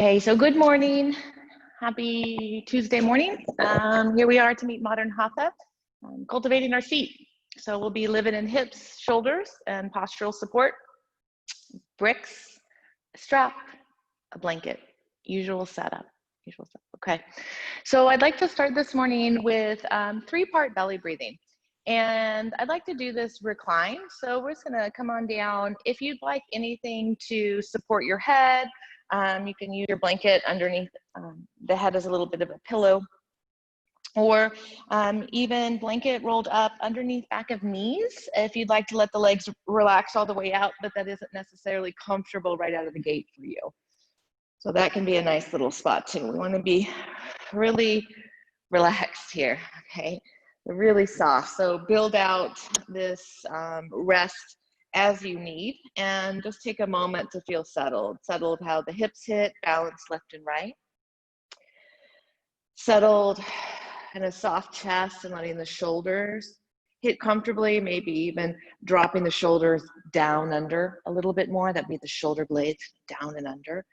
Hey, so good morning. Happy Tuesday morning. Here we are to meet modern Hatha, cultivating our feet. So we'll be living in hips, shoulders, and postural support, bricks, a strap, a blanket, usual setup. Okay, so I'd like to start this morning with three-part belly breathing. And I'd like to do this reclined. So we're just gonna come on down. If you'd like anything to support your head, you can use your blanket underneath the head as a little bit of a pillow, or even blanket rolled up underneath back of knees if you'd like to let the legs relax all the way out, but that isn't necessarily comfortable right out of the gate for you. So that can be a nice little spot too. We want to be really relaxed here, okay? Really soft. So build out this rest as you need, and just take a moment to feel settled. Settled how the hips hit, balance left and right. Settled in a soft chest and letting the shoulders hit comfortably, maybe even dropping the shoulders down under a little bit more. That'd be the shoulder blades down and under.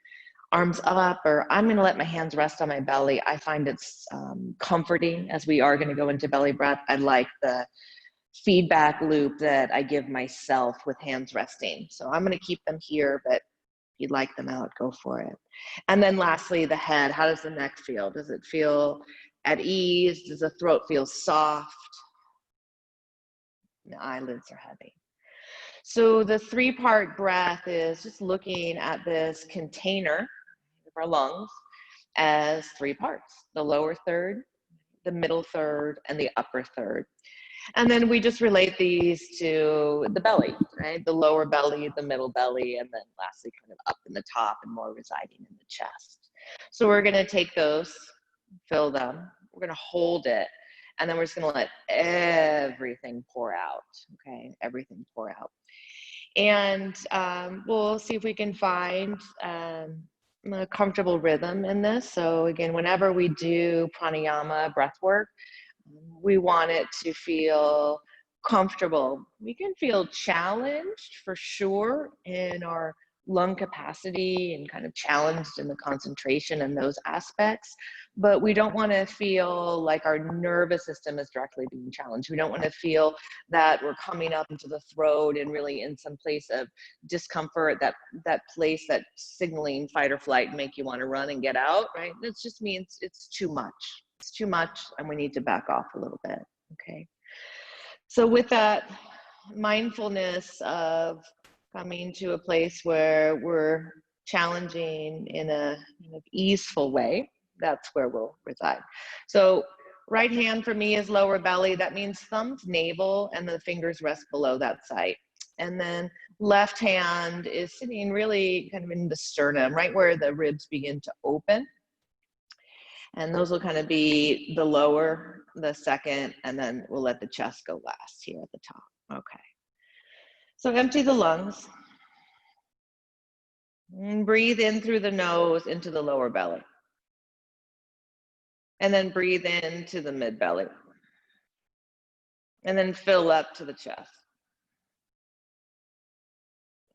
Arms up, or I'm going to let my hands rest on my belly. I find it's comforting as we are going to go into belly breath. I like the feedback loop that I give myself with hands resting. So I'm going to keep them here, but if you'd like them out, go for it. And then lastly, the head. How does the neck feel? Does it feel at ease? Does the throat feel soft? The eyelids are heavy. So the three-part breath is just looking at this container of our lungs as three parts: the lower third, the middle third, and the upper third. And then we just relate these to the belly, right? The lower belly, the middle belly, and then lastly kind of up in the top and more residing in the chest. So we're gonna take those, fill them, we're gonna hold it, and then we're just gonna let everything pour out, okay? Everything pour out. And we'll see if we can find a comfortable rhythm in this. So again, whenever we do pranayama, breath work, we want it to feel comfortable. We can feel challenged for sure in our lung capacity and kind of challenged in the concentration and those aspects, but we don't want to feel like our nervous system is directly being challenged. We don't want to feel that we're coming up into the throat and really in some place of discomfort, that place that's signaling fight or flight and make you want to run and get out, right? It just means it's too much. It's too much and we need to back off a little bit, okay? So with that mindfulness of coming to a place where we're challenging in a kind of easeful way, that's where we'll reside. So right hand for me is lower belly. That means thumbs navel and the fingers rest below that site. And then left hand is sitting really kind of in the sternum, right where the ribs begin to open. And those will kind of be the lower, the second, and then we'll let the chest go last here at the top. Okay. So empty the lungs. And breathe in through the nose into the lower belly. And then breathe into the mid belly. And then fill up to the chest.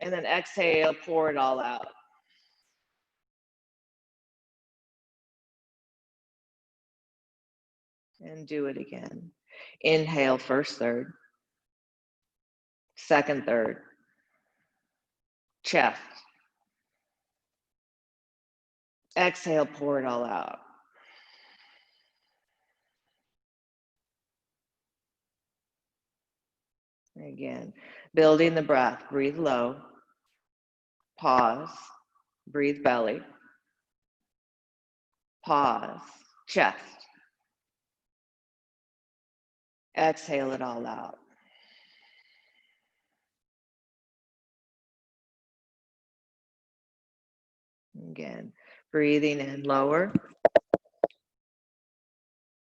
And then exhale, pour it all out. And do it again. Inhale, first third. Second third. Chest. Exhale, pour it all out. Again, building the breath. Breathe low. Pause. Breathe belly. Pause. Chest. Exhale it all out. Again, breathing in lower.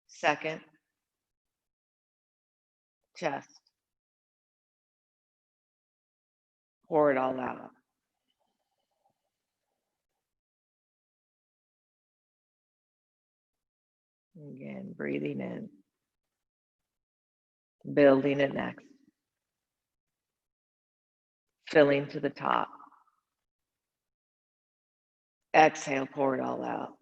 Second. Chest. Pour it all out. Again, breathing in. Building it next. Filling to the top. Exhale, pour it all out.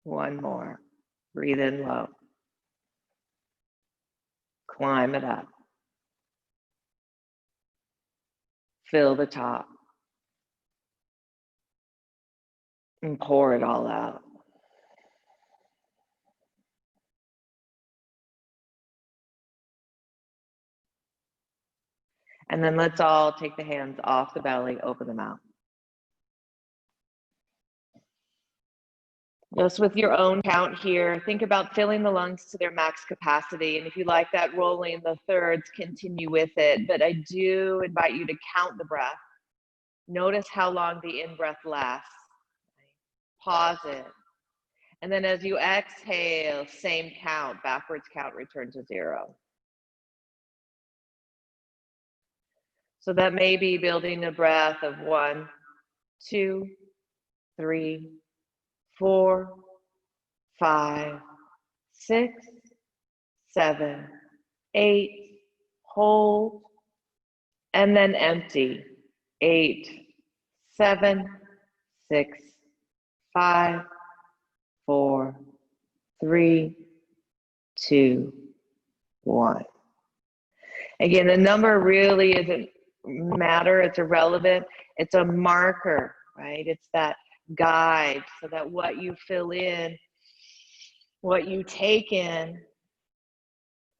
One more. Breathe in low. Climb it up. Fill the top. And pour it all out. And then let's all take the hands off the belly, open them out. Just with your own count here, think about filling the lungs to their max capacity. And if you like that rolling the thirds, continue with it. But I do invite you to count the breath. Notice how long the in-breath lasts. Pause it. And then as you exhale, same count, backwards count, return to 0. So that may be building a breath of 1, 2, 3, 4, 5, 6, 7, 8, hold, and then empty. 8, 7, 6, 5, 4, 3, 2, 1. Again, the number really isn't matter, it's irrelevant. It's a marker, right? It's that guide so that what you fill in, what you take in,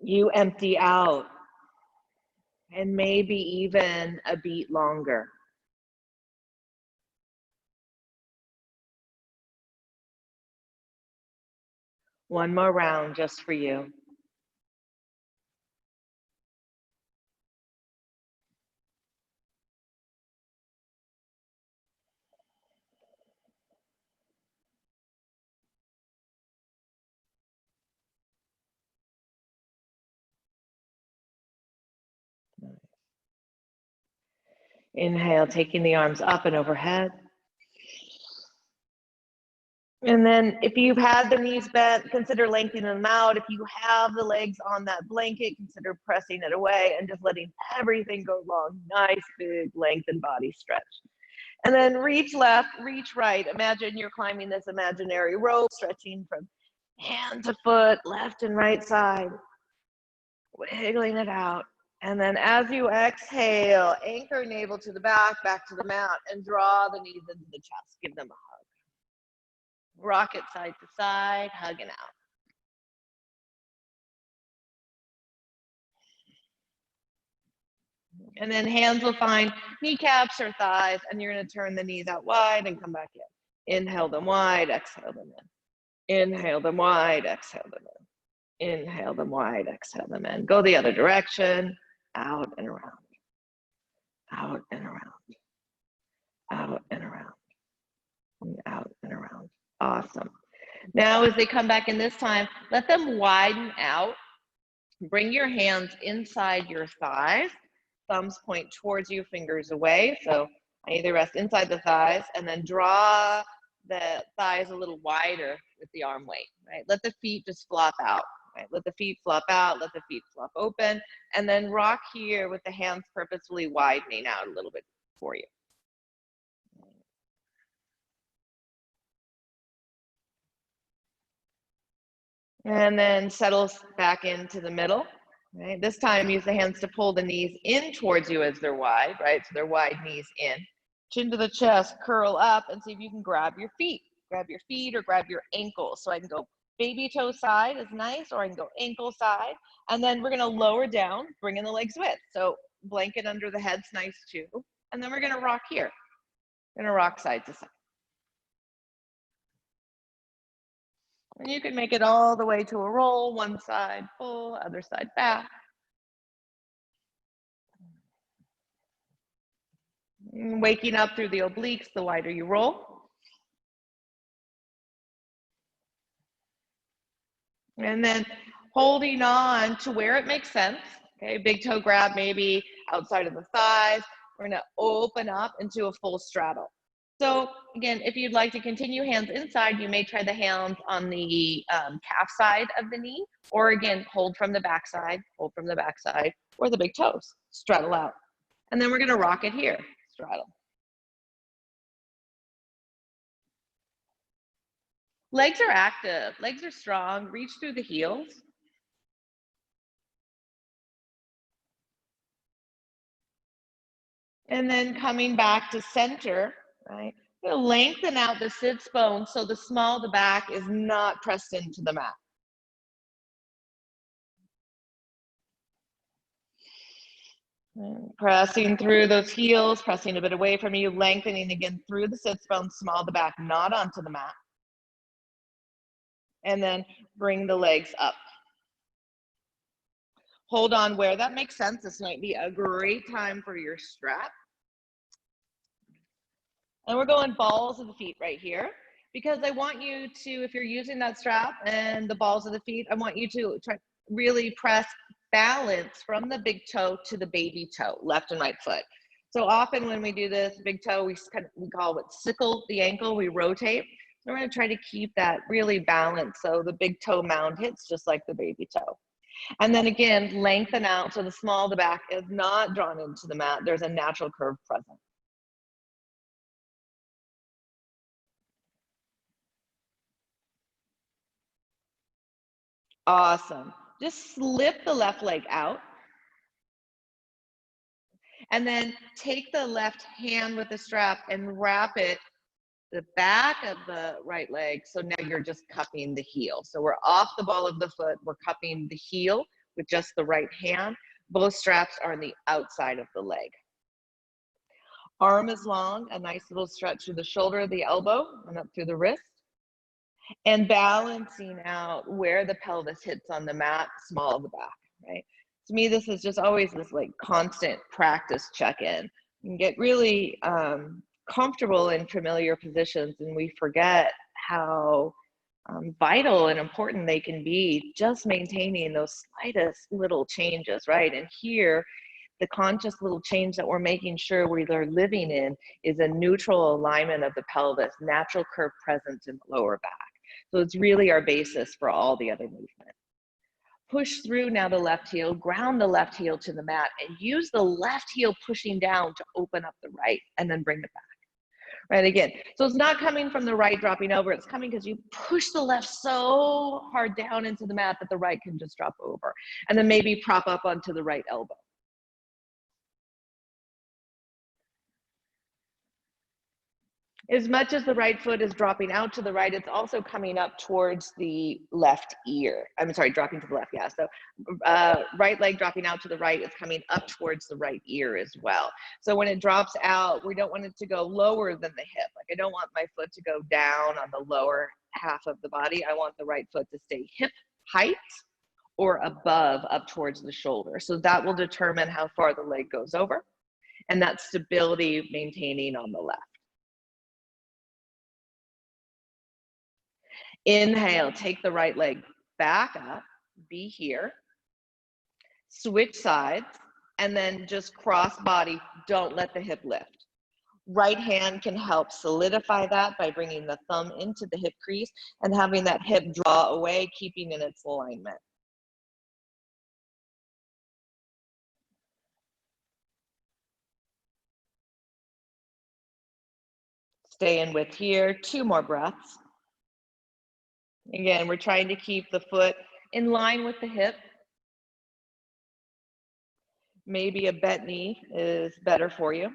you empty out, and maybe even a beat longer. One more round just for you. Inhale, taking the arms up and overhead. And then if you've had the knees bent, consider lengthening them out. If you have the legs on that blanket, consider pressing it away and just letting everything go long. Nice, big, lengthened body stretch. And then reach left, reach right. Imagine you're climbing this imaginary rope, stretching from hand to foot, left and right side, wiggling it out. And then as you exhale, anchor navel to the back to the mat, and draw the knees into the chest. Give them a hug. Rock it side to side, hugging out. And then hands will find kneecaps or thighs, and you're going to turn the knees out wide and come back in. Inhale them wide, exhale them in. Inhale them wide, exhale them in. Inhale them wide, exhale them in. Go the other direction, out and around. Out and around. Out and around. And out and around. Awesome. Now as they come back in this time, let them widen out. Bring your hands inside your thighs. Thumbs point towards you, fingers away. So I either rest inside the thighs and then draw the thighs a little wider with the arm weight, right? Let the feet just flop out, right? Let the feet flop out, let the feet flop open, and then rock here with the hands purposefully widening out a little bit for you. And then settle back into the middle, right? This time use the hands to pull the knees in towards you as they're wide, right? So they're wide knees in. Chin to the chest, curl up, and see if you can grab your feet. Grab your feet or grab your ankles. So I can go baby toe side is nice, or I can go ankle side. And then we're gonna lower down, bring in the legs width. So blanket under the head's nice too. And then we're gonna rock here. We're gonna rock side to side. And you can make it all the way to a roll, one side full, other side back. Waking up through the obliques, the wider you roll. And then holding on to where it makes sense. Okay, big toe grab maybe outside of the thighs. We're gonna open up into a full straddle. So again, if you'd like to continue hands inside, you may try the hands on the calf side of the knee, or again, hold from the backside, or the big toes, straddle out. And then we're gonna rock it here, straddle. Legs are active, legs are strong, reach through the heels. And then coming back to center, right? You'll lengthen out the sits bone so the small of the back is not pressed into the mat. And pressing through those heels, pressing a bit away from you, lengthening again through the sits bone, small of the back, not onto the mat. And then bring the legs up. Hold on where that makes sense. This might be a great time for your strap. And we're going balls of the feet right here, because I want you to, if you're using that strap and the balls of the feet, I want you to try really press balance from the big toe to the baby toe, left and right foot. So often when we do this big toe, we call it sickle the ankle, we rotate. So we're gonna try to keep that really balanced so the big toe mound hits just like the baby toe. And then again, lengthen out so the small of the back is not drawn into the mat. There's a natural curve present. Awesome. Just slip the left leg out. And then take the left hand with the strap and wrap it the back of the right leg. So now you're just cupping the heel. So we're off the ball of the foot. We're cupping the heel with just the right hand. Both straps are on the outside of the leg. Arm is long, a nice little stretch through the shoulder, the elbow, and up through the wrist. And balancing out where the pelvis hits on the mat, small of the back, right? To me, this is just always this like constant practice check-in. You get really comfortable in familiar positions, and we forget how vital and important they can be, just maintaining those slightest little changes, right? And here, the conscious little change that we're making sure we are living in is a neutral alignment of the pelvis, natural curve presence in the lower back. So it's really our basis for all the other movement. Push through now the left heel, ground the left heel to the mat, and use the left heel pushing down to open up the right, and then bring it back. Right, again, so it's not coming from the right dropping over, it's coming because you push the left so hard down into the mat that the right can just drop over. And then maybe prop up onto the right elbow. As much as the right foot is dropping out to the right, it's also coming up towards the left ear. I'm sorry, dropping to the left, yeah. So right leg dropping out to the right is coming up towards the right ear as well. So when it drops out, we don't want it to go lower than the hip. Like I don't want my foot to go down on the lower half of the body. I want the right foot to stay hip height or above up towards the shoulder. So that will determine how far the leg goes over, and that stability maintaining on the left. Inhale, take the right leg back up, be here, switch sides, and then just cross body, don't let the hip lift. Right hand can help solidify that by bringing the thumb into the hip crease and having that hip draw away, keeping in its alignment. Stay in with here, 2 more breaths. Again, we're trying to keep the foot in line with the hip. Maybe a bent knee is better for you.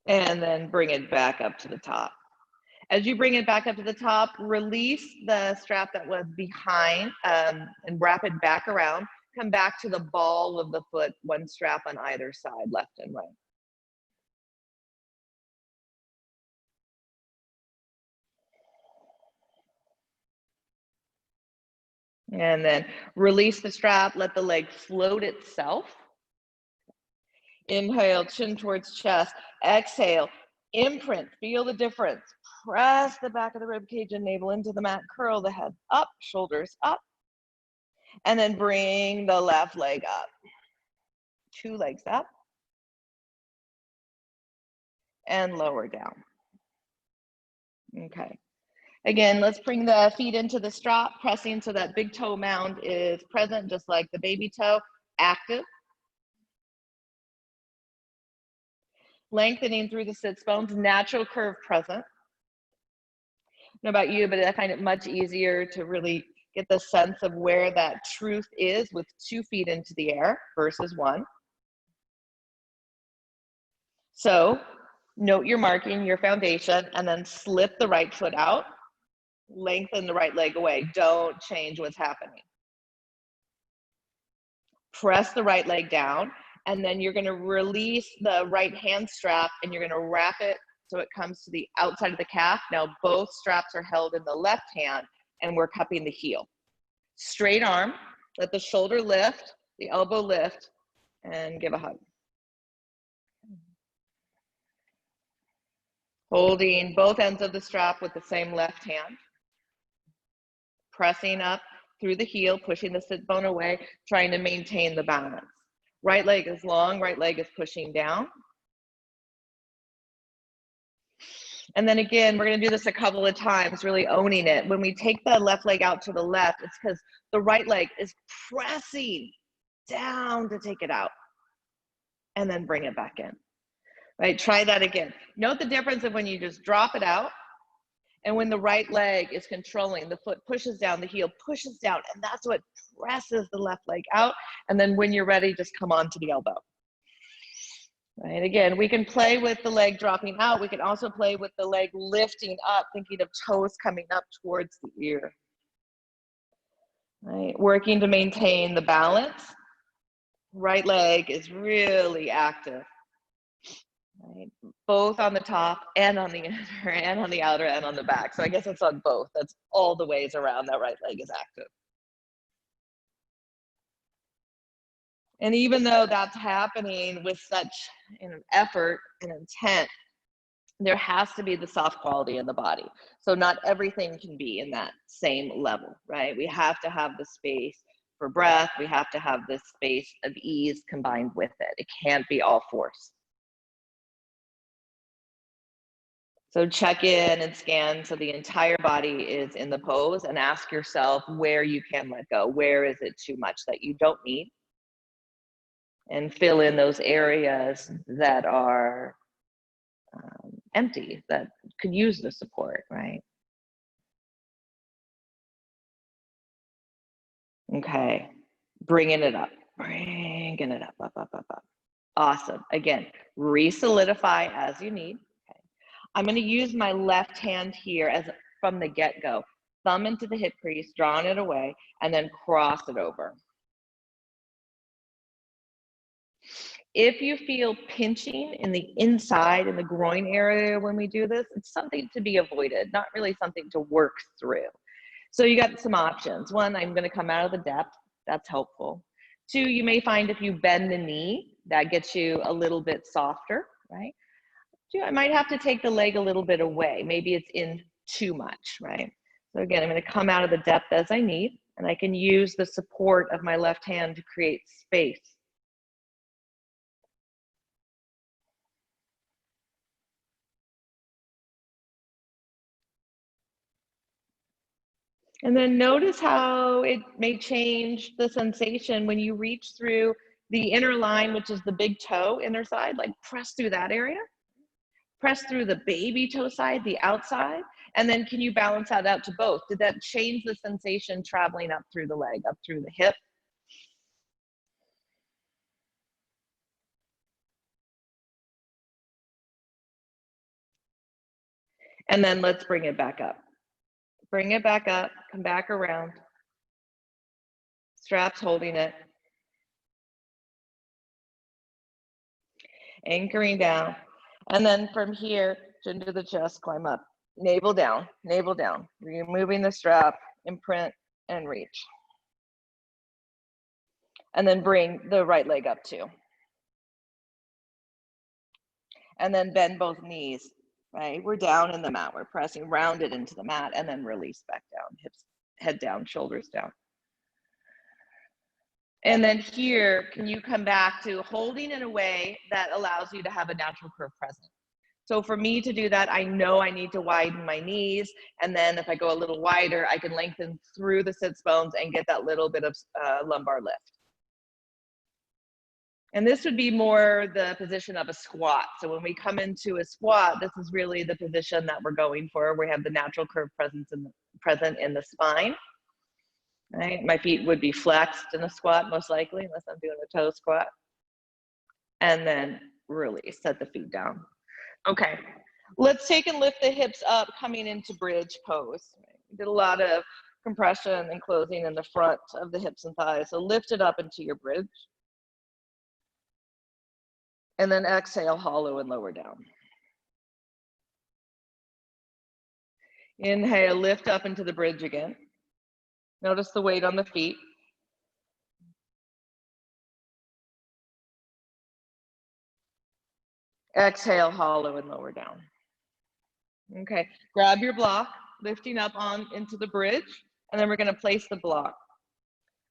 And then bring it back up to the top. As you bring it back up to the top, release the strap that was behind and wrap it back around. Come back to the ball of the foot, 1 strap on either side, left and right. And then release the strap, let the leg float itself. Inhale, chin towards chest. Exhale, Imprint, feel the difference. Press the back of the rib cage and navel into the mat, curl the head up, shoulders up, and then bring the left leg up. 2 legs up and lower down. Okay. Again, let's bring the feet into the strap, pressing so that big toe mound is present, just like the baby toe, active. Lengthening through the sits bones, natural curve present. I don't know about you, but I find it much easier to really get the sense of where that truth is with 2 feet into the air versus 1. So note your marking, your foundation, and then slip the right foot out, lengthen the right leg away. Don't change what's happening. Press the right leg down, and then you're gonna release the right hand strap and you're gonna wrap it so it comes to the outside of the calf. Now both straps are held in the left hand and we're cupping the heel. Straight arm, let the shoulder lift, the elbow lift, and give a hug. Holding both ends of the strap with the same left hand. Pressing up through the heel, pushing the sit bone away, trying to maintain the balance. Right leg is long, right leg is pushing down. And then again, we're gonna do this a couple of times, really owning it. When we take the left leg out to the left, it's because the right leg is pressing down to take it out and then bring it back in, right? Try that again. Note the difference of when you just drop it out and when the right leg is controlling, the foot pushes down, the heel pushes down, and that's what presses the left leg out. And then when you're ready, just come on to the elbow. Right, again, we can play with the leg dropping out. We can also play with the leg lifting up, thinking of toes coming up towards the ear. Right, working to maintain the balance. Right leg is really active. Right, both on the top and on the inner and on the outer and on the back. So I guess it's on both. That's all the ways around that right leg is active. And even though that's happening with such effort and intent, there has to be the soft quality in the body. So not everything can be in that same level, right? We have to have the space for breath. We have to have this space of ease combined with it. It can't be all force. So check in and scan so the entire body is in the pose, and ask yourself where you can let go. Where is it too much that you don't need? And fill in those areas that are empty, that could use the support, right? Okay, bringing it up, up. Awesome. Again, re-solidify as you need. Okay. I'm going to use my left hand here as from the get-go. Thumb into the hip crease, drawing it away, and then cross it over. If you feel pinching in the inside, in the groin area when we do this, it's something to be avoided, not really something to work through. So you got some options. One, I'm going to come out of the depth. That's helpful. 2, you may find if you bend the knee, that gets you a little bit softer, right? 2, I might have to take the leg a little bit away. Maybe it's in too much, right? So again, I'm going to come out of the depth as I need, and I can use the support of my left hand to create space. And then notice how it may change the sensation when you reach through the inner line, which is the big toe inner side, like press through that area. Press through the baby toe side, the outside, and then can you balance that out to both? Did that change the sensation traveling up through the leg, up through the hip? And then let's bring it back up. Bring it back up, come back around. Straps holding it. Anchoring down. And then from here, chin to the chest, climb up. Navel down, removing the strap, imprint, and reach. And then bring the right leg up too. And then bend both knees, right? We're down in the mat. We're pressing rounded into the mat and then release back down, hips, head down, shoulders down. And then here, can you come back to holding in a way that allows you to have a natural curve present? So for me to do that, I know I need to widen my knees. And then if I go a little wider, I can lengthen through the sits bones and get that little bit of lumbar lift. And this would be more the position of a squat. So when we come into a squat, this is really the position that we're going for. We have the natural curve present in the spine. Right? My feet would be flexed in a squat, most likely, unless I'm doing a toe squat. And then release, set the feet down. Okay, let's take and lift the hips up coming into bridge pose. We did a lot of compression and closing in the front of the hips and thighs. So lift it up into your bridge. And then exhale, hollow and lower down. Inhale, lift up into the bridge again. Notice the weight on the feet. Exhale, hollow and lower down. Okay, grab your block, lifting up on into the bridge, and then we're gonna place the block.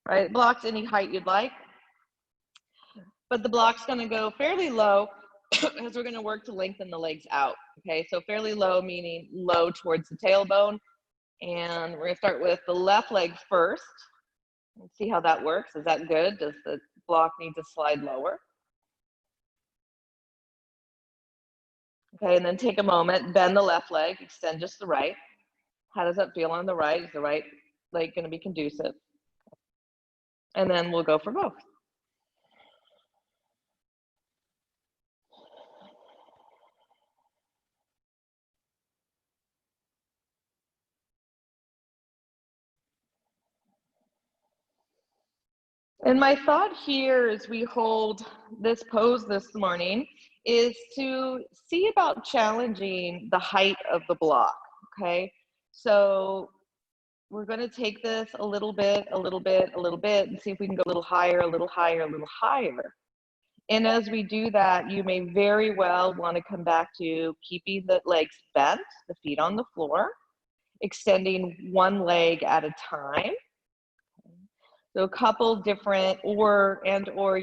Right, block's any height you'd like, but the block's gonna go fairly low as we're gonna work to lengthen the legs out. Okay, so fairly low, meaning low towards the tailbone. And we're gonna start with the left leg first. Let's see how that works. Is that good? Does the block need to slide lower? Okay, and then take a moment, bend the left leg, extend just the right. How does that feel on the right? Is the right leg gonna be conducive? And then we'll go for both. And my thought here as we hold this pose this morning is to see about challenging the height of the block, okay? So we're gonna take this a little bit, and see if we can go a little higher, a little higher, a little higher. And as we do that, you may very well wanna come back to keeping the legs bent, the feet on the floor, extending one leg at a time. So a couple different, or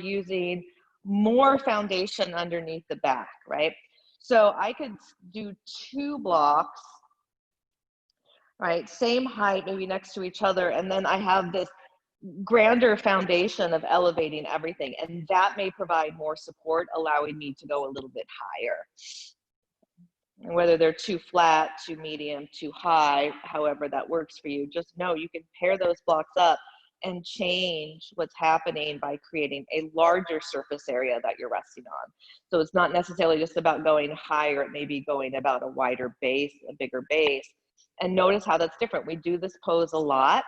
using more foundation underneath the back, right? So I could do 2 blocks, right? Same height, maybe next to each other. And then I have this grander foundation of elevating everything. And that may provide more support, allowing me to go a little bit higher. And whether they're too flat, too medium, too high, however that works for you, just know you can pair those blocks up and change what's happening by creating a larger surface area that you're resting on. So it's not necessarily just about going higher, it may be going about a wider base, a bigger base. And notice how that's different. We do this pose a lot,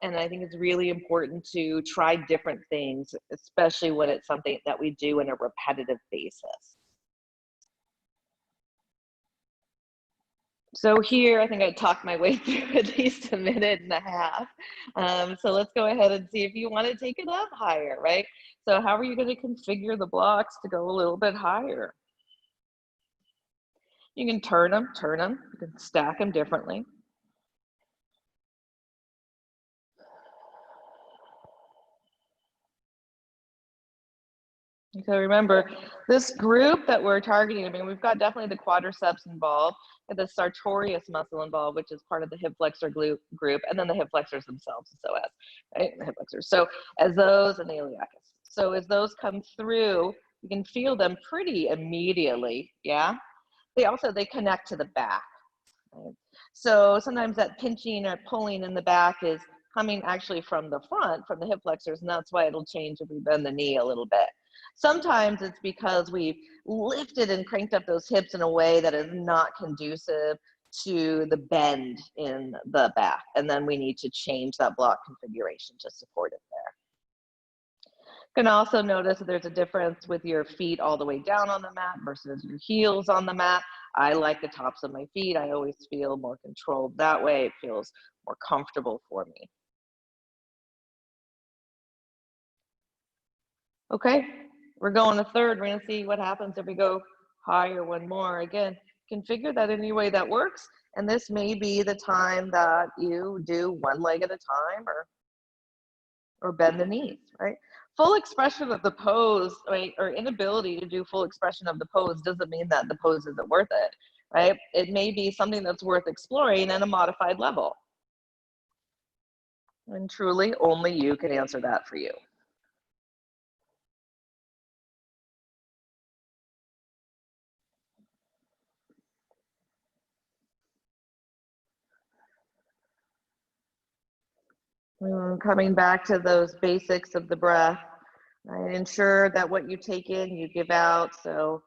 and I think it's really important to try different things, especially when it's something that we do on a repetitive basis. So here, I think I talked my way through at least 1.5 minutes. So let's go ahead and see if you want to take it up higher, right? So how are you going to configure the blocks to go a little bit higher? You can turn them, you can stack them differently. So remember, this group that we're targeting, I mean, we've got definitely the quadriceps involved, and the sartorius muscle involved, which is part of the hip flexor group, and then the hip flexors themselves, the psoas, right? The hip flexors. So as those, and the iliacus. So as those come through, you can feel them pretty immediately, yeah? They connect to the back, right? So sometimes that pinching or pulling in the back is coming actually from the front, from the hip flexors, and that's why it'll change if we bend the knee a little bit. Sometimes it's because we've lifted and cranked up those hips in a way that is not conducive to the bend in the back, and then we need to change that block configuration to support it there. You can also notice that there's a difference with your feet all the way down on the mat versus your heels on the mat. I like the tops of my feet. I always feel more controlled that way. It feels more comfortable for me. Okay, we're going a third. We're gonna see what happens if we go higher one more. Again, Configure that any way that works. And this may be the time that you do one leg at a time or bend the knees, right? Full expression of the pose, right, or inability to do full expression of the pose doesn't mean that the pose isn't worth it, right? It may be something that's worth exploring at a modified level. And truly, only you can answer that for you. Coming back to those basics of the breath, right? Ensure that what you take in, you give out. So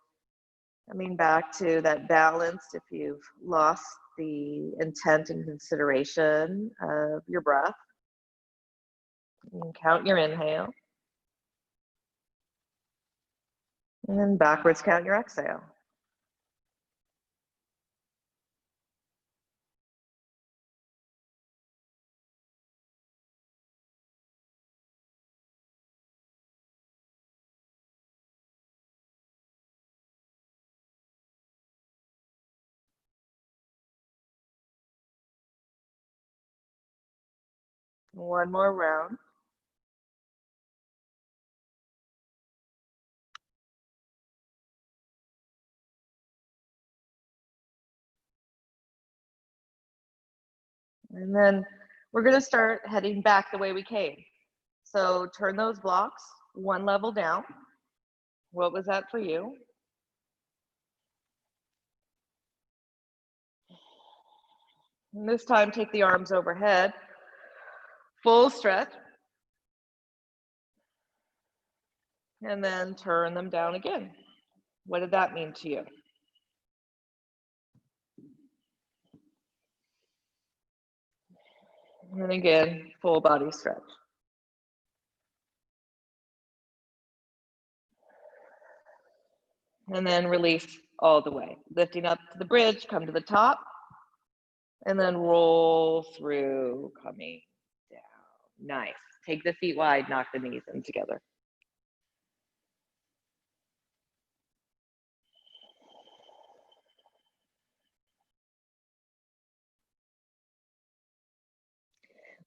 coming back to that balance, if you've lost the intent and consideration of your breath, and count your inhale. And then backwards count your exhale. One more round. And then we're going to start heading back the way we came. So turn those blocks one level down. What was that for you? And this time, take the arms overhead, full stretch, and then turn them down again. What did that mean to you? And again, full body stretch. And then release all the way. Lifting up to the bridge, come to the top, and then roll through, coming down. Nice. Take the feet wide, knock the knees in together.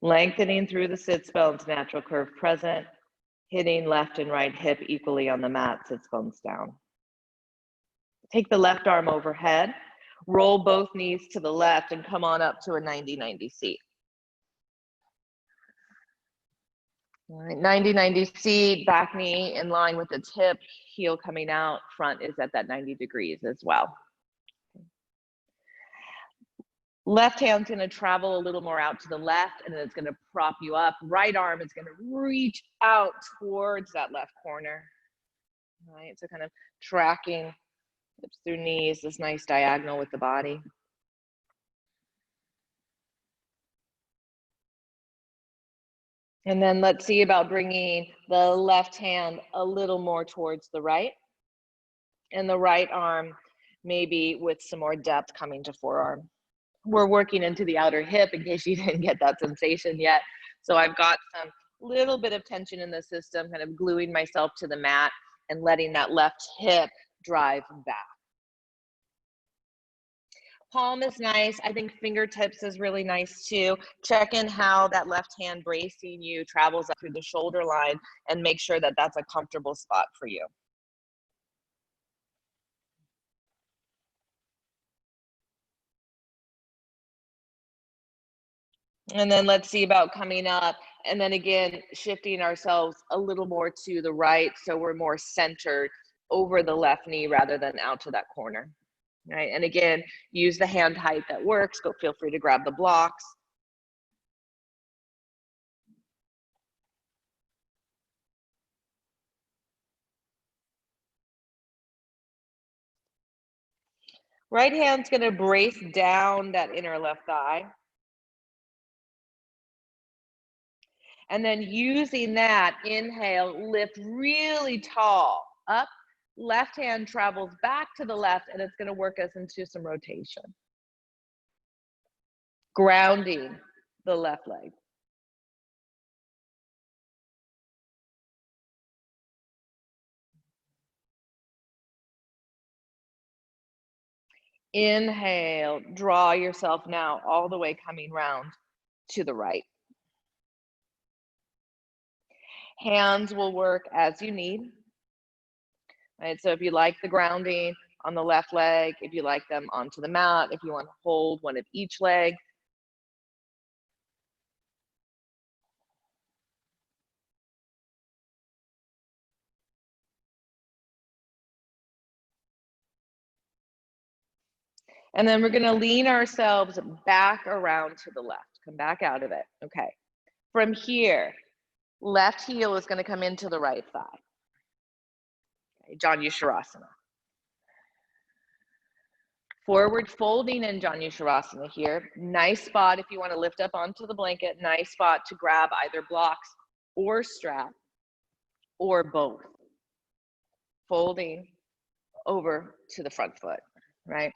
Lengthening through the sits bones, natural curve present, hitting left and right hip equally on the mat, sits bones down. Take the left arm overhead, roll both knees to the left, and come on up to a 90-90 seat. All right, 90-90 seat, back knee in line with its hip, heel coming out, front is at that 90 degrees as well. Left hand's gonna travel a little more out to the left, and then it's gonna prop you up. Right arm is gonna reach out towards that left corner. All right, so kind of tracking hips through knees, this nice diagonal with the body. And then let's see about bringing the left hand a little more towards the right, and the right arm maybe with some more depth coming to forearm. We're working into the outer hip in case you didn't get that sensation yet. So I've got some little bit of tension in the system, kind of gluing myself to the mat and letting that left hip drive back. Palm is nice. I think fingertips is really nice too. Check in how that left hand bracing you travels up through the shoulder line and make sure that that's a comfortable spot for you. And then let's see about coming up. And then again, shifting ourselves a little more to the right so we're more centered over the left knee rather than out to that corner. Right. And again, use the hand height that works, but feel free to grab the blocks. Right hand's going to brace down that inner left thigh. And then using that, inhale, lift really tall up. Left hand travels back to the left, and it's going to work us into some rotation. Grounding the left leg. Inhale, draw yourself now all the way coming round to the right. Hands will work as you need. Right, so if you like the grounding on the left leg, if you like them onto the mat, if you want to hold one of each leg. And then we're going to lean ourselves back around to the left. Come back out of it. Okay. From here, left heel is going to come into the right thigh. Okay, Janushirasana. Forward folding in Janushirasana here. Nice spot if you want to lift up onto the blanket. Nice spot to grab either blocks or strap or both. Folding over to the front foot, right?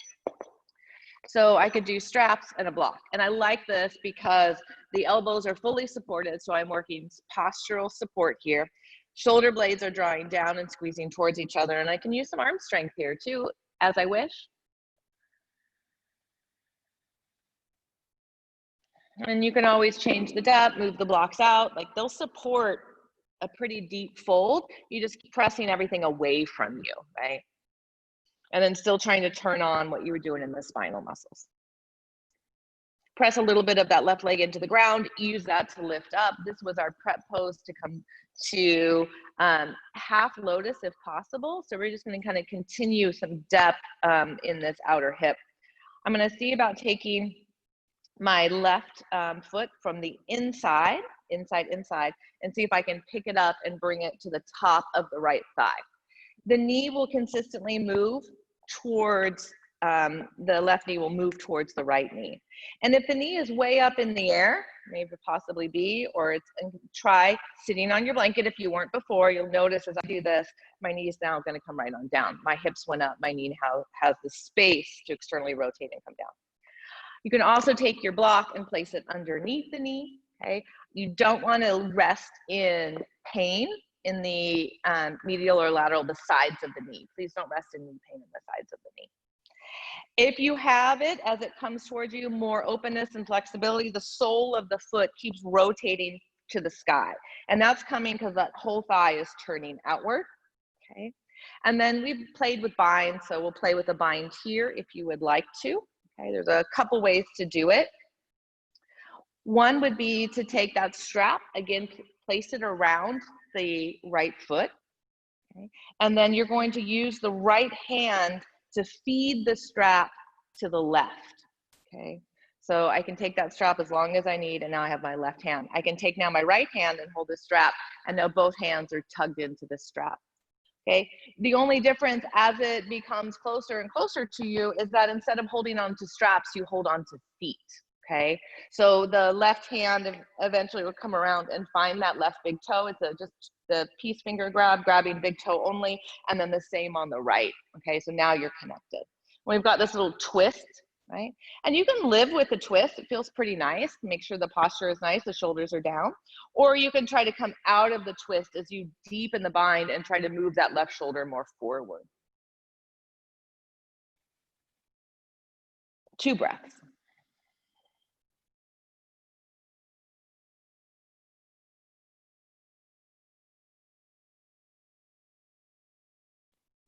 So I could do straps and a block. And I like this because the elbows are fully supported. So I'm working postural support here. Shoulder blades are drawing down and squeezing towards each other. And I can use some arm strength here too, as I wish. And you can always change the depth, move the blocks out. Like they'll support a pretty deep fold. You just keep pressing everything away from you, right? And then still trying to turn on what you were doing in the spinal muscles. Press a little bit of that left leg into the ground, use that to lift up. This was our prep pose to come to half lotus if possible. So we're just gonna kind of continue some depth in this outer hip. I'm gonna see about taking my left foot from the inside, and see if I can pick it up and bring it to the top of the right thigh. The knee will consistently move towards, the left knee will move towards the right knee. And if the knee is way up in the air, maybe possibly be, or it's, try sitting on your blanket if you weren't before. You'll notice as I do this, my knee is now gonna come right on down. My hips went up, my knee has the space to externally rotate and come down. You can also take your block and place it underneath the knee, okay? You don't wanna rest in pain in the medial or lateral, the sides of the knee. Please don't rest in knee pain in the sides of the knee. If you have it, as it comes towards you, more openness and flexibility, the sole of the foot keeps rotating to the sky. And that's coming because that whole thigh is turning outward, okay? And then we've played with bind, so we'll play with a bind here if you would like to, okay? There's a couple ways to do it. One would be to take that strap, again, place it around the right foot, okay? And then you're going to use the right hand to feed the strap to the left, okay? So I can take that strap as long as I need, and now I have my left hand. I can take now my right hand and hold the strap, and now both hands are tugged into the strap, okay? The only difference as it becomes closer and closer to you is that instead of holding on to straps, you hold on to feet, okay? So the left hand eventually will come around and find that left big toe. It's just the peace finger grab, grabbing big toe only, and then the same on the right, okay? So now you're connected. We've got this little twist, right? And you can live with the twist. It feels pretty nice. Make sure the posture is nice, the shoulders are down. Or you can try to come out of the twist as you deepen the bind and try to move that left shoulder more forward. 2 breaths.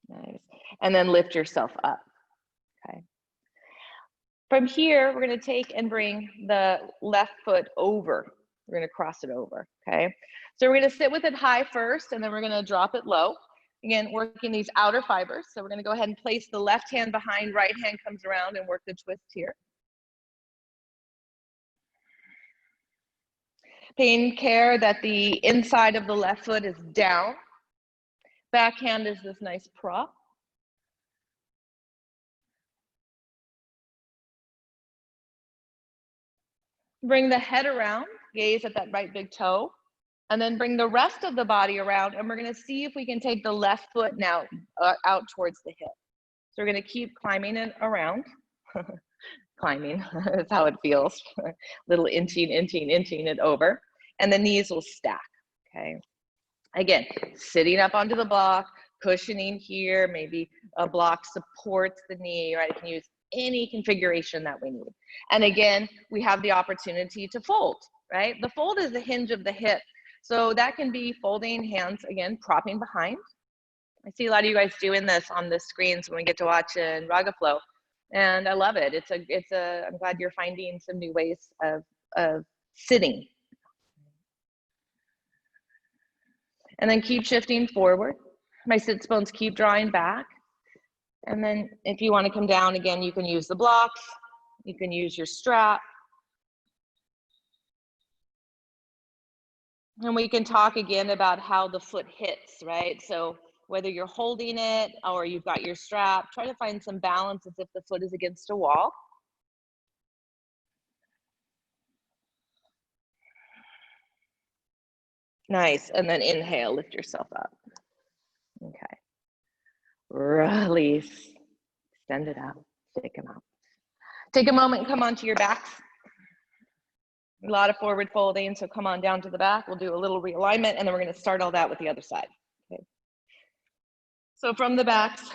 Nice. And then lift yourself up, okay? From here, we're gonna take and bring the left foot over. We're gonna cross it over, okay? So we're gonna sit with it high first, and then we're gonna drop it low. Again, working these outer fibers. So we're gonna go ahead and place the left hand behind, right hand comes around and work the twist here. Paying care that the inside of the left foot is down. Back hand is this nice prop. Bring the head around, gaze at that right big toe, and then bring the rest of the body around, and we're gonna see if we can take the left foot now out towards the hip. So we're gonna keep climbing it around. Climbing, that's how it feels. Little inching it over, and the knees will stack, okay? Again, sitting up onto the block, cushioning here, maybe a block supports the knee, right? You can use any configuration that we need. And again, we have the opportunity to fold, right? The fold is the hinge of the hip. So that can be folding hands, again, propping behind. I see a lot of you guys doing this on the screens when we get to watch in Raga Flow. And I love it. I'm glad you're finding some new ways of sitting. And then keep shifting forward. My sits bones keep drawing back. And then if you want to come down again, you can use the blocks. You can use your strap. And we can talk again about how the foot hits, right? So whether you're holding it or you've got your strap, try to find some balance as if the foot is against a wall. Nice. And then inhale, lift yourself up. Okay. Release. Extend it out. Take them out. Take a moment and come onto your backs. A lot of forward folding, so come on down to the back. We'll do a little realignment, and then we're going to start all that with the other side. Okay. So from the backs,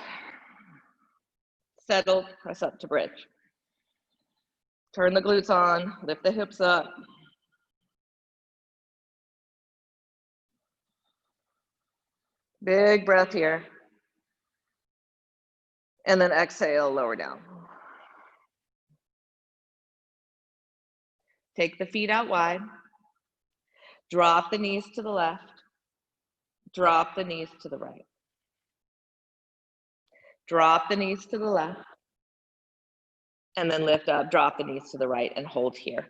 settle, press up to bridge. Turn the glutes on, lift the hips up. Big breath here. And then exhale, lower down. Take the feet out wide. Drop the knees to the left. Drop the knees to the right. Drop the knees to the left. And then lift up, drop the knees to the right, and hold here.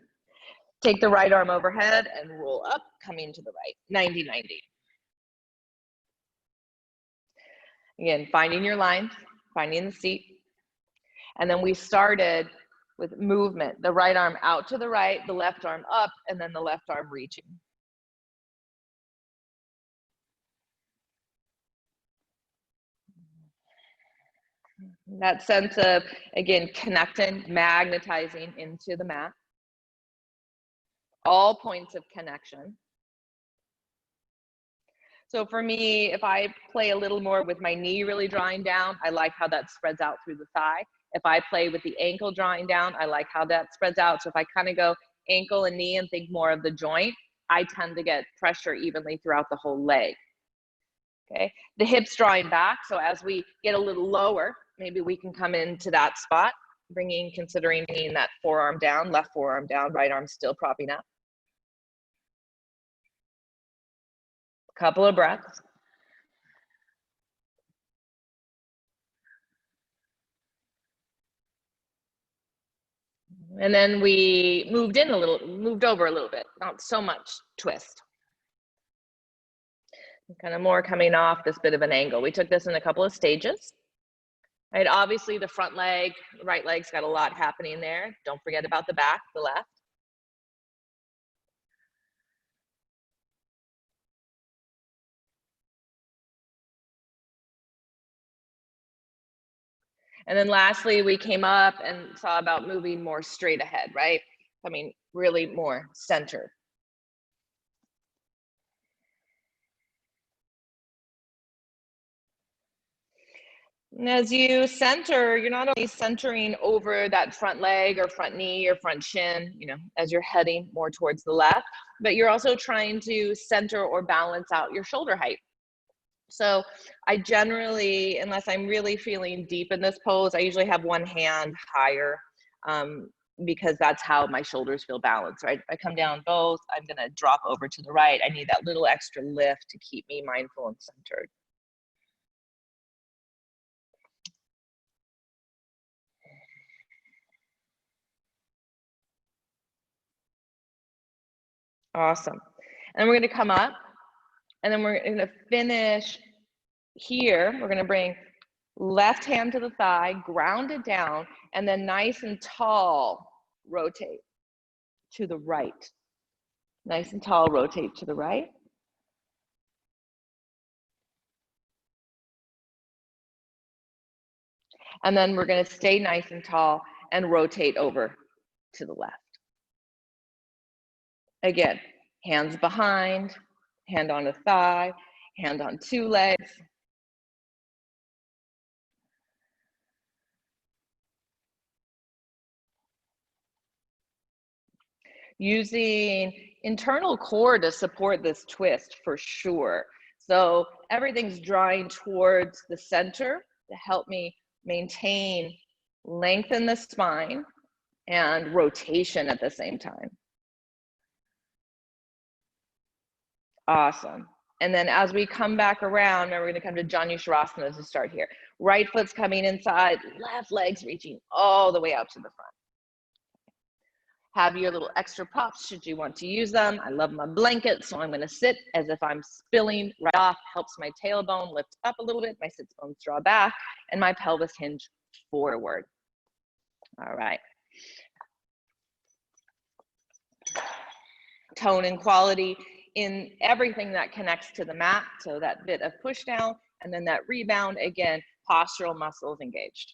Take the right arm overhead and roll up, coming to the right, 90-90. Again, finding your lines, finding the seat. And then we started with movement, the right arm out to the right, the left arm up, and then the left arm reaching. That sense of, again, connecting, magnetizing into the mat. All points of connection. So for me, if I play a little more with my knee really drawing down, I like how that spreads out through the thigh. If I play with the ankle drawing down, I like how that spreads out. So if I kind of go ankle and knee and think more of the joint, I tend to get pressure evenly throughout the whole leg. Okay, the hips drawing back. So as we get a little lower, maybe we can come into that spot, considering bringing that forearm down, left forearm down, right arm still propping up. Couple of breaths. And then we moved over a little bit, not so much twist. Kind of more coming off this bit of an angle. We took this in a couple of stages. Right, obviously the front leg, the right leg's got a lot happening there. Don't forget about the back, the left. And then lastly, we came up and saw about moving more straight ahead, right? I mean, really more centered. And as you center, you're not only centering over that front leg or front knee or front shin, you know, as you're heading more towards the left, but you're also trying to center or balance out your shoulder height. So I generally, unless I'm really feeling deep in this pose, I usually have one hand higher because that's how my shoulders feel balanced, right? If I come down both, I'm gonna drop over to the right. I need that little extra lift to keep me mindful and centered. Awesome. And we're gonna come up and then we're gonna finish here. We're gonna bring left hand to the thigh, ground it down, and then nice and tall, rotate to the right. Nice and tall, rotate to the right. And then we're gonna stay nice and tall and rotate over to the left. Again, hands behind, hand on a thigh, hand on two legs. using internal core to support this twist for sure. So everything's drawing towards the center to help me maintain length in the spine and rotation at the same time. Awesome. And then as we come back around, now we're going to come to Janu Shavasana to start here. Right foot's coming inside, left leg's reaching all the way out to the front. Have your little extra props should you want to use them. I love my blanket, so I'm going to sit as if I'm spilling right off. Helps my tailbone lift up a little bit, my sits bones draw back, and my pelvis hinge forward. All right. Tone and quality in everything that connects to the mat. So that bit of push down and then that rebound, again, postural muscles engaged.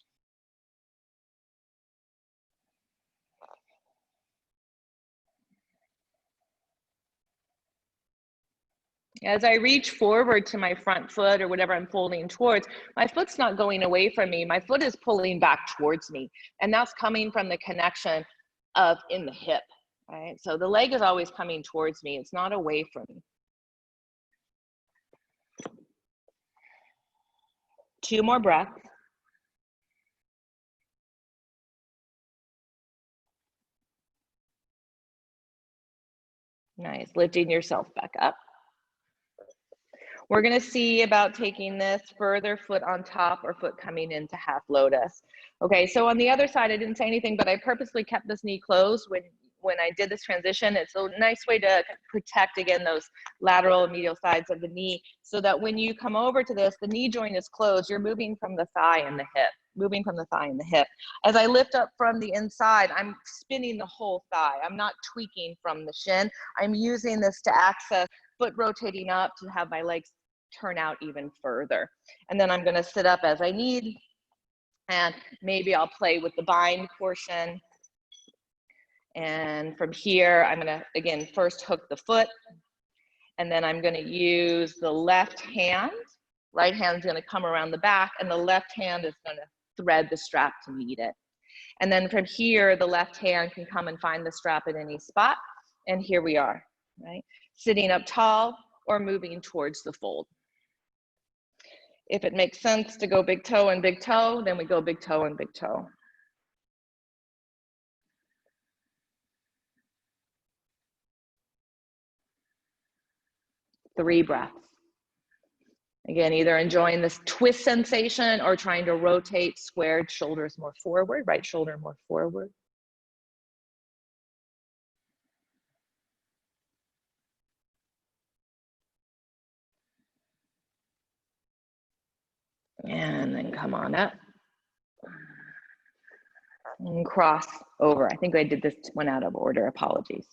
As I reach forward to my front foot or whatever I'm folding towards, my foot's not going away from me. My foot is pulling back towards me. And that's coming from the connection of in the hip, right? So the leg is always coming towards me. It's not away from me. 2 more breaths. Nice, lifting yourself back up. We're going to see about taking this further, foot on top or foot coming into half lotus. Okay, so on the other side, I didn't say anything, but I purposely kept this knee closed when I did this transition. It's a nice way to protect, again, those lateral and medial sides of the knee, so that when you come over to this, the knee joint is closed. You're moving from the thigh and the hip, moving from the thigh and the hip. As I lift up from the inside, I'm spinning the whole thigh. I'm not tweaking from the shin. I'm using this to access foot rotating up to have my legs turn out even further. And then I'm going to sit up as I need, and maybe I'll play with the bind portion. And from here, I'm going to, again, first hook the foot, and then I'm going to use the left hand. Right hand's going to come around the back, and the left hand is going to thread the strap to meet it. And then from here, the left hand can come and find the strap at any spot. And here we are, right? Sitting up tall or moving towards the fold. If it makes sense to go big toe and big toe, then we go big toe and big toe. Three breaths. Again, either enjoying this twist sensation or trying to rotate squared shoulders more forward, right shoulder more forward. And then come on up. And cross over. I think I did this one out of order, apologies.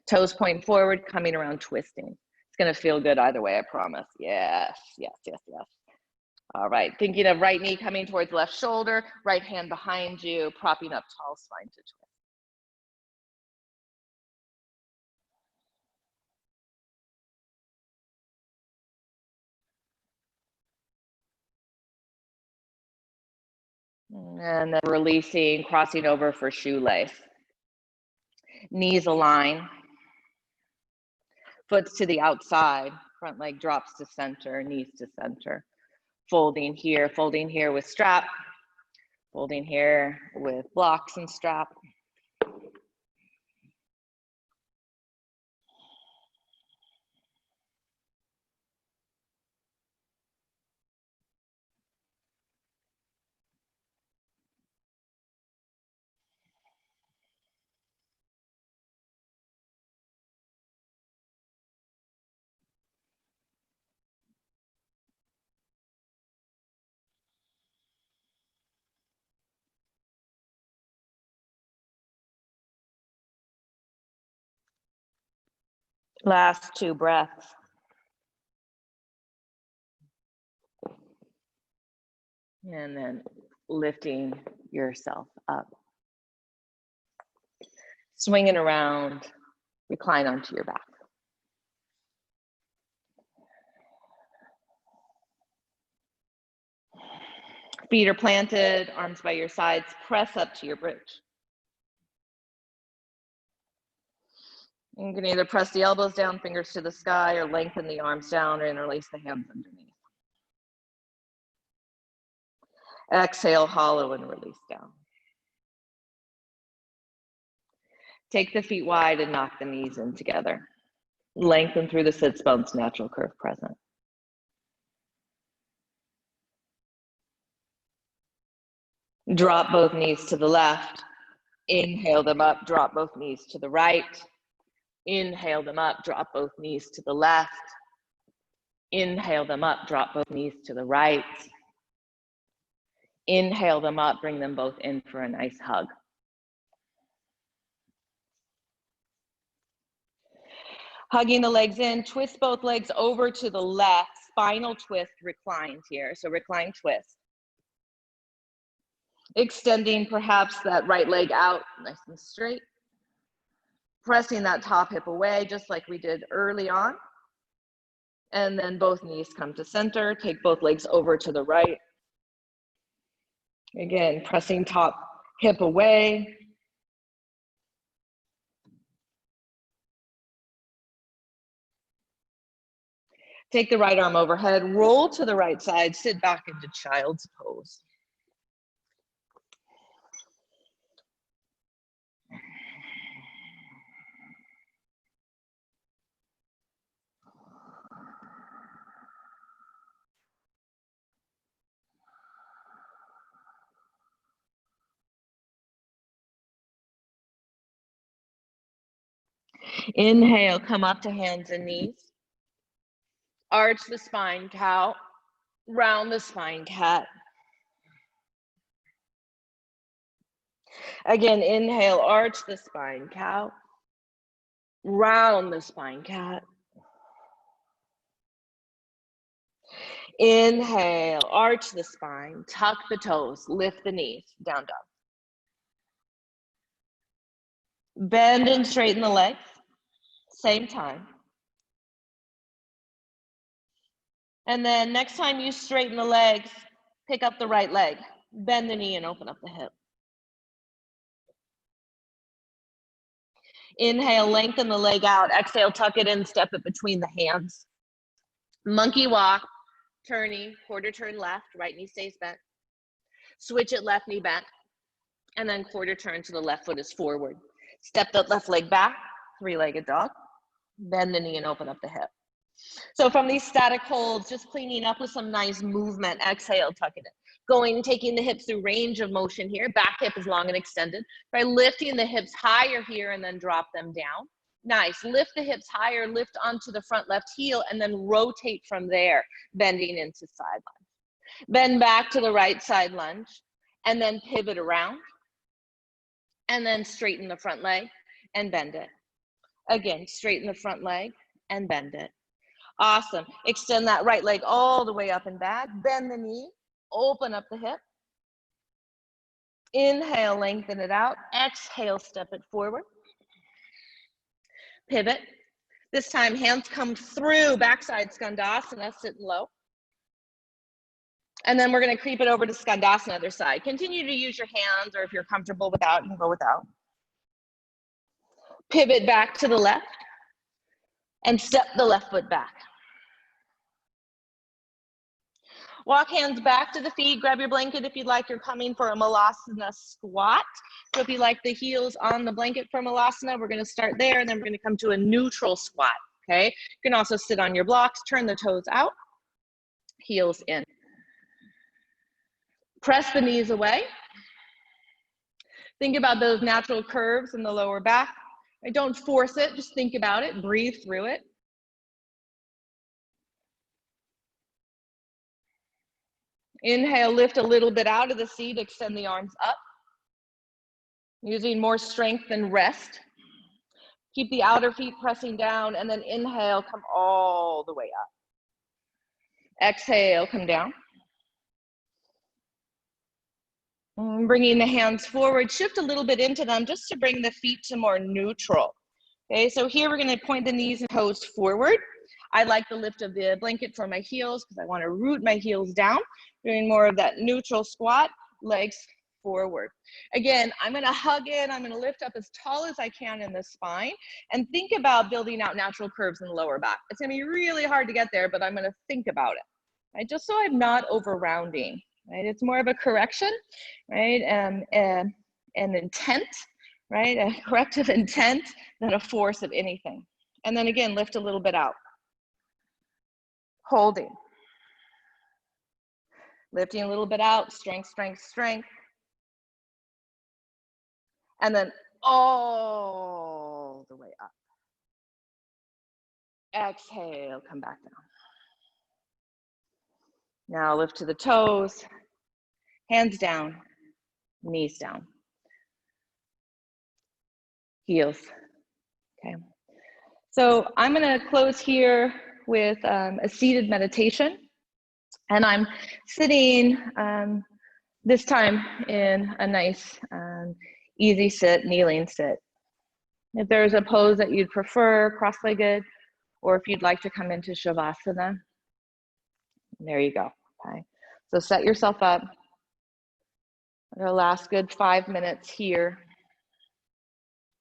Toes point forward, coming around, twisting. It's gonna feel good either way, I promise. Yes, yes, yes, yes. All right, thinking of right knee coming towards left shoulder, right hand behind you, propping up tall spine to twist. And then releasing, crossing over for shoelace. Knees align. Foot's to the outside, front leg drops to center, knees to center. Folding here with strap. Folding here with blocks and strap. Last 2 breaths. And then lifting yourself up. Swinging around, recline onto your back. Feet are planted, arms by your sides, press up to your bridge. You can either press the elbows down, fingers to the sky, or lengthen the arms down or interlace the hands underneath. Exhale, hollow and release down. Take the feet wide and knock the knees in together. Lengthen through the sits bones, natural curve present. Drop both knees to the left. Inhale them up, drop both knees to the right. Inhale them up, drop both knees to the left. Inhale them up, drop both knees to the right. Inhale them up, bring them both in for a nice hug. Hugging the legs in, twist both legs over to the left, spinal twist, reclined here. So recline twist. Extending perhaps that right leg out, nice and straight. Pressing that top hip away, just like we did early on. And then both knees come to center, take both legs over to the right. Again, pressing top hip away. Take the right arm overhead, roll to the right side, sit back into child's pose. Inhale, come up to hands and knees. Arch the spine, cow. Round the spine, cat. Again, inhale, arch the spine, cow. Round the spine, cat. Inhale, arch the spine, tuck the toes, lift the knees, down dog. Bend and straighten the legs, same time. And then next time you straighten the legs, pick up the right leg, bend the knee and open up the hip. Inhale, lengthen the leg out. Exhale, tuck it in, step it between the hands. Monkey walk, turning, quarter turn left, right knee stays bent. Switch it, left knee bent. And then quarter turn to the left foot is forward. Step the left leg back, three-legged dog. Bend the knee and open up the hip. So from these static holds, just cleaning up with some nice movement. Exhale, tuck it in. Going, taking the hips through range of motion here. Back hip is long and extended. By lifting the hips higher here and then drop them down. Nice. Lift the hips higher, lift onto the front left heel, and then rotate from there, bending into side lunge. Bend back to the right side lunge, and then pivot around. And then straighten the front leg and bend it. Again, straighten the front leg and bend it. Awesome. Extend that right leg all the way up and back. Bend the knee. Open up the hip. Inhale, lengthen it out. Exhale, step it forward. Pivot. This time, hands come through backside Skandasana, sitting low. And then we're going to creep it over to Skandasana, other side. Continue to use your hands, or if you're comfortable without, you can go without. Pivot back to the left. And step the left foot back. Walk hands back to the feet. Grab your blanket if you'd like. You're coming for a Malasana squat. So if you like the heels on the blanket for Malasana, we're going to start there, and then we're going to come to a neutral squat, okay? You can also sit on your blocks, turn the toes out, heels in. Press the knees away. Think about those natural curves in the lower back. Don't force it, just think about it, breathe through it. Inhale, lift a little bit out of the seat, extend the arms up. Using more strength than rest. Keep the outer feet pressing down, and then inhale, come all the way up. Exhale, come down. And bringing the hands forward, shift a little bit into them just to bring the feet to more neutral. Okay, so here we're going to point the knees and toes forward. I like the lift of the blanket for my heels because I want to root my heels down. Doing more of that neutral squat, legs forward. Again, I'm gonna hug in, I'm gonna lift up as tall as I can in the spine, and think about building out natural curves in the lower back. It's gonna be really hard to get there, but I'm gonna think about it, right? Just so I'm not over rounding, right? It's more of a correction, right? An intent, right? A corrective intent than a force of anything. And then again, lift a little bit out. Holding. Lifting a little bit out, strength, strength, strength. And then all the way up. Exhale, come back down. Now lift to the toes, hands down, knees down. Heels, okay. So I'm gonna close here with a seated meditation. And I'm sitting this time in a nice easy sit, kneeling sit. If there's a pose that you'd prefer, cross-legged, or if you'd like to come into Shavasana, there you go, okay? So set yourself up. Our last good 5 minutes here,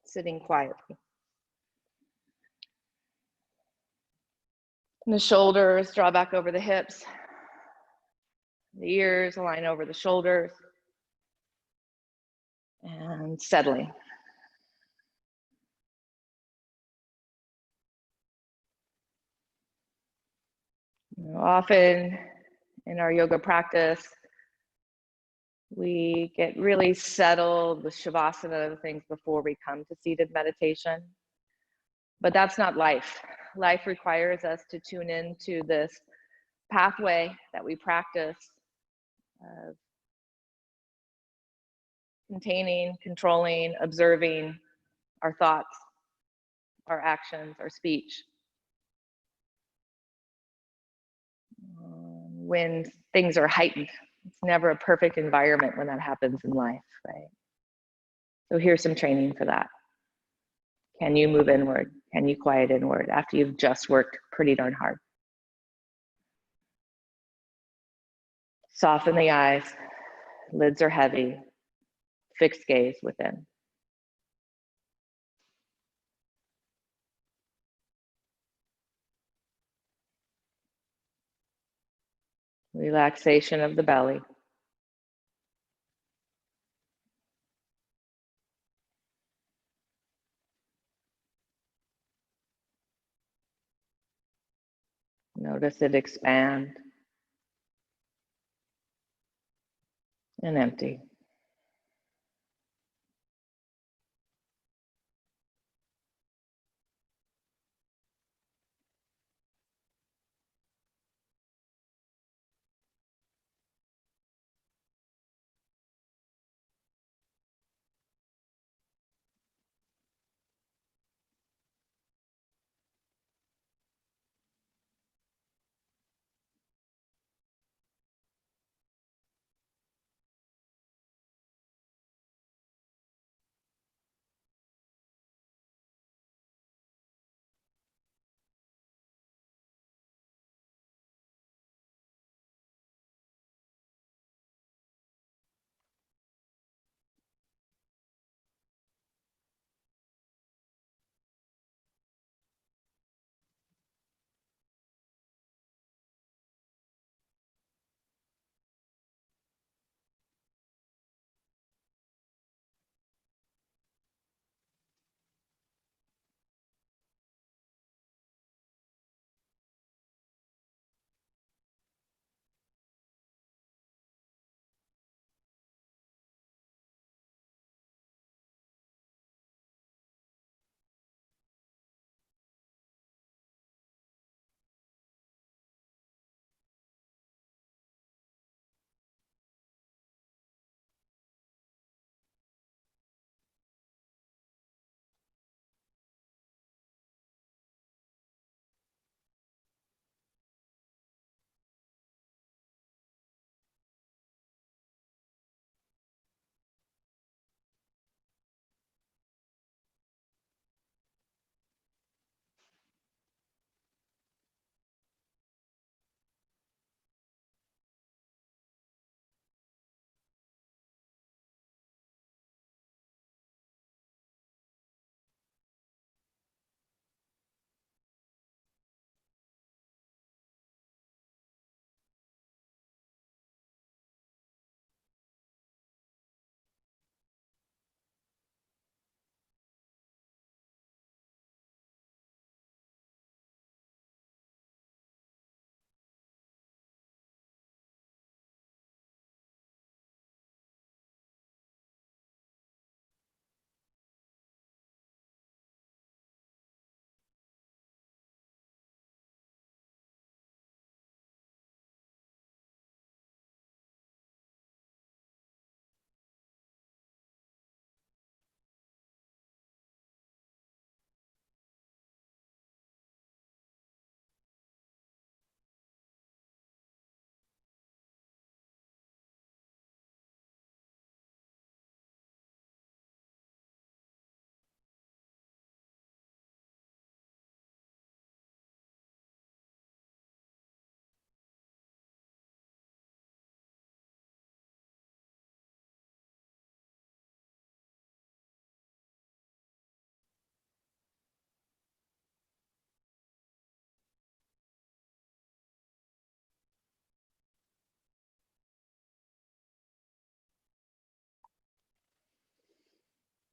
sitting quietly. And the shoulders draw back over the hips. The ears align over the shoulders. And settling. Often in our yoga practice, we get really settled with Shavasana and other things before we come to seated meditation. But that's not life. Life requires us to tune into this pathway that we practice of containing, controlling, observing our thoughts, our actions, our speech. When things are heightened, it's never a perfect environment when that happens in life, right? So here's some training for that. Can you move inward? Can you quiet inward after you've just worked pretty darn hard? Soften the eyes, lids are heavy, fixed gaze within. Relaxation of the belly. Notice it expand and empty.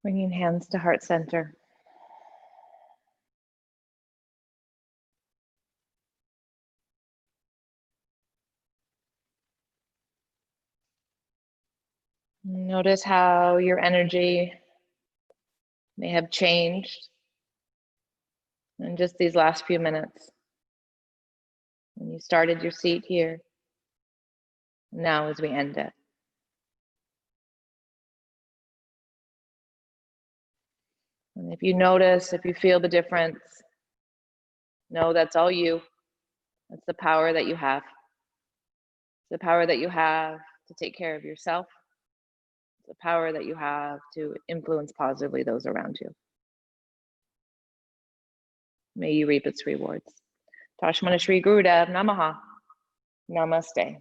Bringing hands to heart center. Notice how your energy may have changed in just these last few minutes. When you started your seat here, now as we end it. And if you notice, if you feel the difference, know that's all you. That's the power that you have. It's the power that you have to take care of yourself. It's the power that you have to influence positively those around you. May you reap its rewards. Tashmana Shri Gurudev Namaha. Namaste.